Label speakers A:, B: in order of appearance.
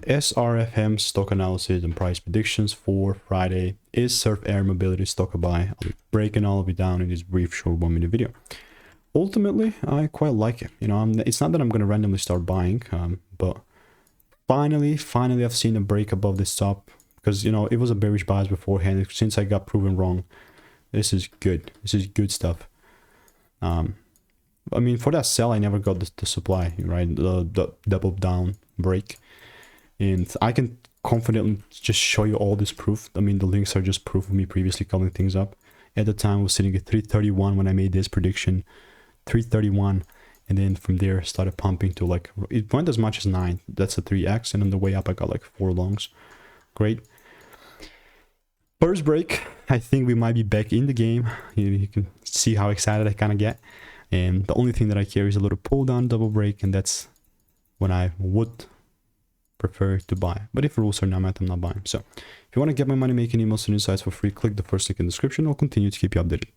A: SRFM stock analysis and price predictions for Friday. Is Surf Air Mobility stock a buy? I'll be breaking all of it down in this brief short 1-minute video. Ultimately, I quite like it. You know, it's not that I'm going to randomly start buying, but finally I've seen a break above this top, because, you know, it was a bearish bias beforehand. Since I got proven wrong, this is good. This is good stuff. I mean, for that sell, I never got the supply, right? The double down break. And I can confidently just show you all this proof. I mean, the links are just proof of me previously calling things up. At the time, I was sitting at 331 when I made this prediction. 331. And then from there, started pumping to like, it went as much as 9. That's a 3x. And on the way up, I got like 4 longs. Great. First break, I think we might be back in the game. You can see how excited I kind of get. And the only thing that I care is a little pull down double break. And that's when I would prefer to buy. But if rules are not met, I'm not buying. So if you want to get my money making emails and insights for free, click the first link in the description. I'll continue to keep you updated.